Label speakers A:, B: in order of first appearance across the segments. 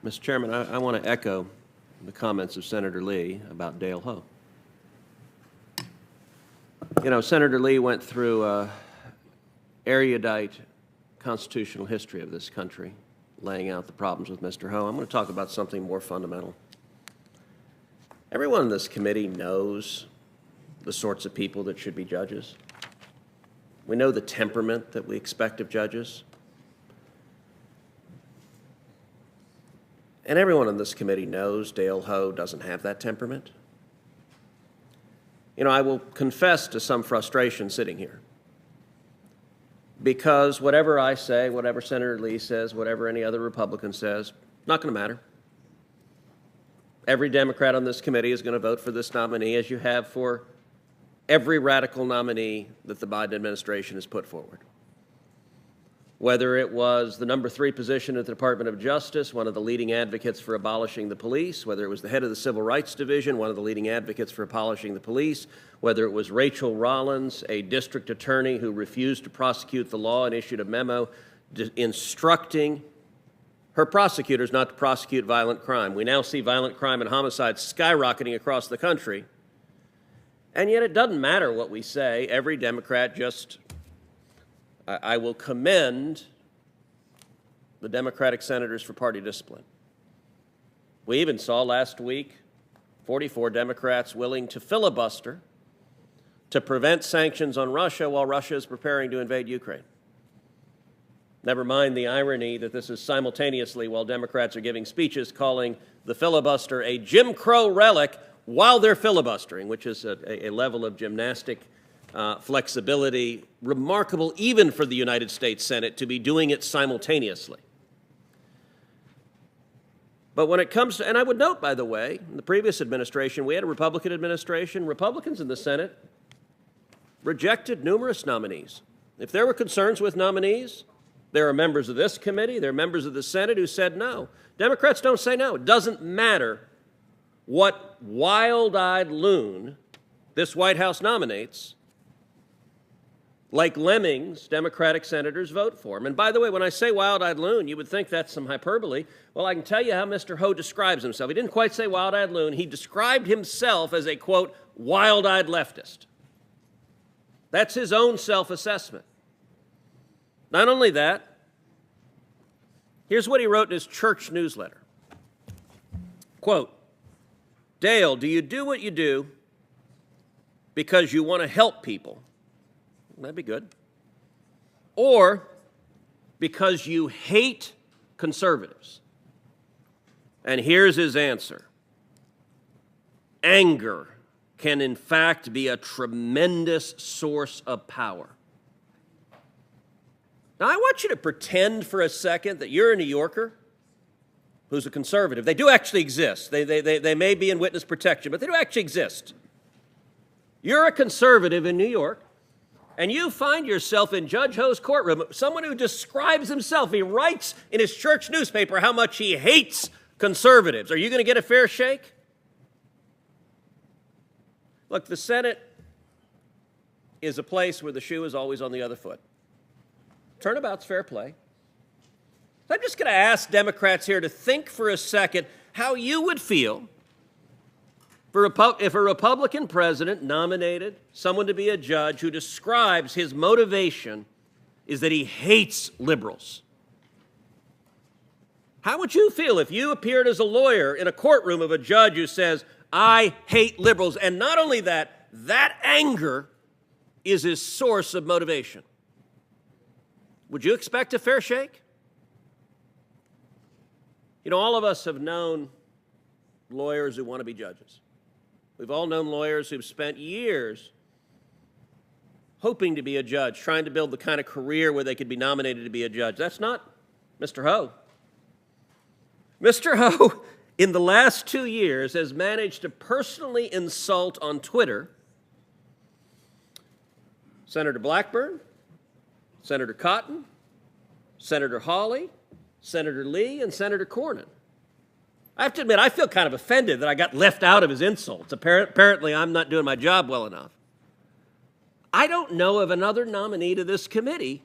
A: Mr. Chairman, I want to echo the comments of Senator Lee about Dale Ho. You know, Senator Lee went through erudite constitutional history of this country, laying out the problems with Mr. Ho. I'm going to talk about something more fundamental. Everyone in this committee knows the sorts of people that should be judges. We know the temperament that we expect of judges. And everyone in this committee knows Dale Ho doesn't have that temperament. You know, I will confess to some frustration sitting here, because whatever I say, whatever Senator Lee says, whatever any other Republican says, not going to matter. Every Democrat on this committee is going to vote for this nominee, as you have for every radical nominee that the Biden administration has put forward. Whether it was the number 3 position at the Department of Justice, one of the leading advocates for abolishing the police, whether it was the head of the Civil Rights Division, one of the leading advocates for abolishing the police, whether it was Rachel Rollins, a district attorney who refused to prosecute the law and issued a memo instructing her prosecutors not to prosecute violent crime. We now see violent crime and homicide skyrocketing across the country. And yet it doesn't matter what we say. Every Democrat just... I will commend the Democratic senators for party discipline. We even saw last week 44 Democrats willing to filibuster to prevent sanctions on Russia while Russia is preparing to invade Ukraine. Never mind the irony that this is simultaneously while Democrats are giving speeches calling the filibuster a Jim Crow relic while they're filibustering, which is a level of gymnastic flexibility remarkable even for the United States Senate to be doing it simultaneously. But when it comes to, and I would note, by the way, in the previous administration, we had a Republican administration. Republicans in the Senate rejected numerous nominees. If there were concerns with nominees, there are members of this committee, there are members of the Senate who said no. Democrats don't say no. It doesn't matter what wild-eyed loon this White House nominates. Like lemmings, Democratic senators vote for him. And by the way, when I say wild-eyed loon, you would think that's some hyperbole. Well, I can tell you how Mr. Ho describes himself. He didn't quite say wild-eyed loon. He described himself as a, quote, wild-eyed leftist. That's his own self-assessment. Not only that, here's what he wrote in his church newsletter. Quote, Dale, do you do what you do because you want to help people? That'd be good. Or because you hate conservatives? And here's his answer. Anger can in fact be a tremendous source of power. Now, I want you to pretend for a second that you're a New Yorker who's a conservative. They do actually exist. They may be in witness protection, but they do actually exist. You're a conservative in New York, and you find yourself in Judge Ho's courtroom, someone who describes himself, he writes in his church newspaper how much he hates conservatives. Are you going to get a fair shake? Look, the Senate is a place where the shoe is always on the other foot. Turnabout's fair play. So I'm just going to ask Democrats here to think for a second how you would feel if a Republican president nominated someone to be a judge who describes his motivation is that he hates liberals. How would you feel if you appeared as a lawyer in a courtroom of a judge who says, I hate liberals, and not only that, that anger is his source of motivation? Would you expect a fair shake? You know, all of us have known lawyers who want to be judges. We've all known lawyers who've spent years hoping to be a judge, trying to build the kind of career where they could be nominated to be a judge. That's not Mr. Ho. Mr. Ho, in the last 2 years, has managed to personally insult on Twitter Senator Blackburn, Senator Cotton, Senator Hawley, Senator Lee, and Senator Cornyn. I have to admit, I feel kind of offended that I got left out of his insults. Apparently, I'm not doing my job well enough. I don't know of another nominee to this committee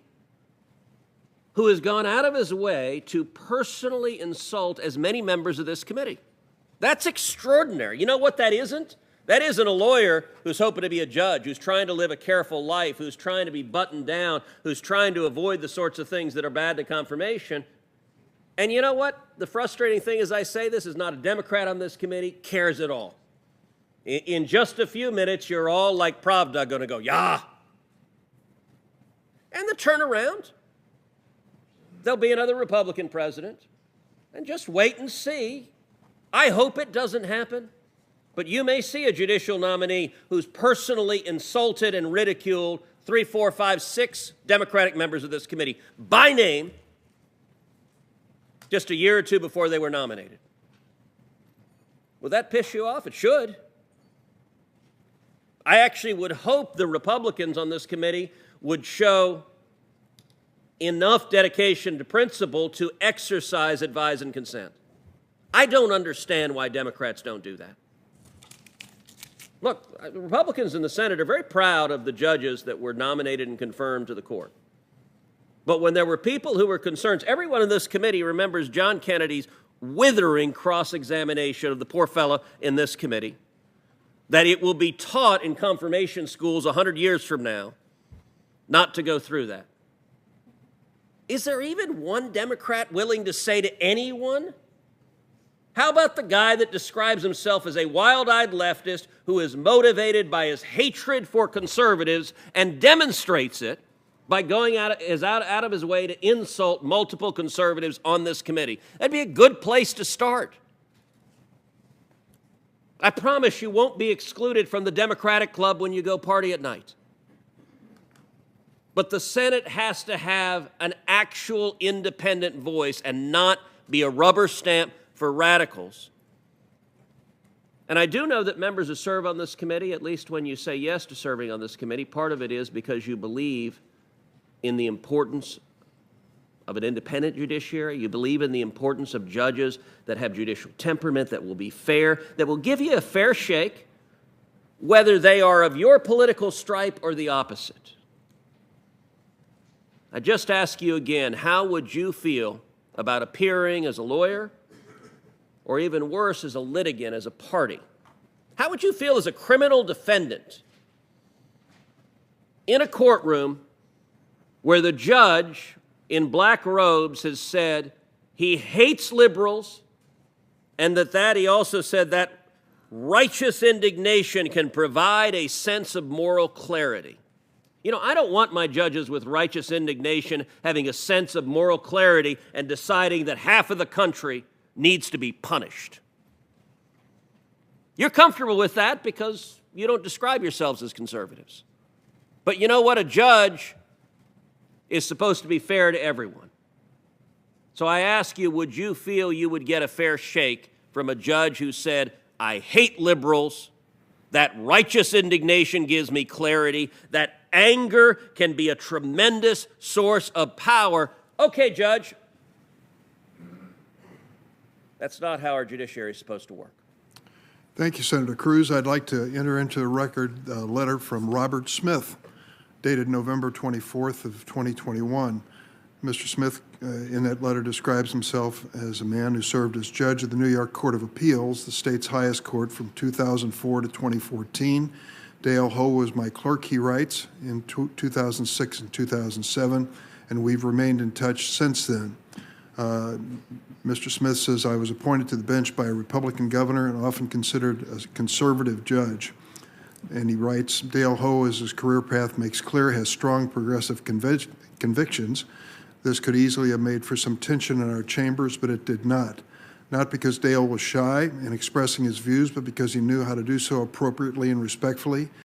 A: who has gone out of his way to personally insult as many members of this committee. That's extraordinary. You know what that isn't? That isn't a lawyer who's hoping to be a judge, who's trying to live a careful life, who's trying to be buttoned down, who's trying to avoid the sorts of things that are bad to confirmation. And you know what? The frustrating thing as I say this is not a Democrat on this committee cares at all. In just a few minutes, you're all like Pravda going to go, yeah. And the turnaround, there'll be another Republican president. And just wait and see. I hope it doesn't happen. But you may see a judicial nominee who's personally insulted and ridiculed 3, 4, 5, 6 Democratic members of this committee by name just a year or two before they were nominated. Will that piss you off? It should. I actually would hope the Republicans on this committee would show enough dedication to principle to exercise advise and consent. I don't understand why Democrats don't do that. Look, Republicans in the Senate are very proud of the judges that were nominated and confirmed to the court. But when there were people who were concerned, everyone in this committee remembers John Kennedy's withering cross-examination of the poor fellow in this committee, that it will be taught in confirmation schools 100 years from now not to go through that. Is there even one Democrat willing to say to anyone, how about the guy that describes himself as a wild-eyed leftist who is motivated by his hatred for conservatives and demonstrates it by going out of his way to insult multiple conservatives on this committee? That'd be a good place to start. I promise you won't be excluded from the Democratic Club when you go party at night. But the Senate has to have an actual independent voice and not be a rubber stamp for radicals. And I do know that members who serve on this committee, at least when you say yes to serving on this committee, part of it is because you believe in the importance of an independent judiciary. You believe in the importance of judges that have judicial temperament, that will be fair, that will give you a fair shake, whether they are of your political stripe or the opposite. I just ask you again, how would you feel about appearing as a lawyer, or even worse, as a litigant, as a party? How would you feel as a criminal defendant in a courtroom where the judge in black robes has said he hates liberals, and that he also said that righteous indignation can provide a sense of moral clarity? You know, I don't want my judges with righteous indignation having a sense of moral clarity and deciding that half of the country needs to be punished. You're comfortable with that because you don't describe yourselves as conservatives. But you know what? A judge is supposed to be fair to everyone. So I ask you, would you feel you would get a fair shake from a judge who said, I hate liberals, that righteous indignation gives me clarity, that anger can be a tremendous source of power? Okay, Judge. That's not how our judiciary is supposed to work.
B: Thank you, Senator Cruz. I'd like to enter into the record a letter from Robert Smith, dated November 24th of 2021. Mr. Smith, in that letter, describes himself as a man who served as judge of the New York Court of Appeals, the state's highest court, from 2004 to 2014. Dale Ho was my clerk, he writes, in 2006 and 2007, and we've remained in touch since then. Mr. Smith says, I was appointed to the bench by a Republican governor and often considered a conservative judge. And he writes, Dale Ho, as his career path makes clear, has strong progressive convictions. This could easily have made for some tension in our chambers, but it did not. Not because Dale was shy in expressing his views, but because he knew how to do so appropriately and respectfully.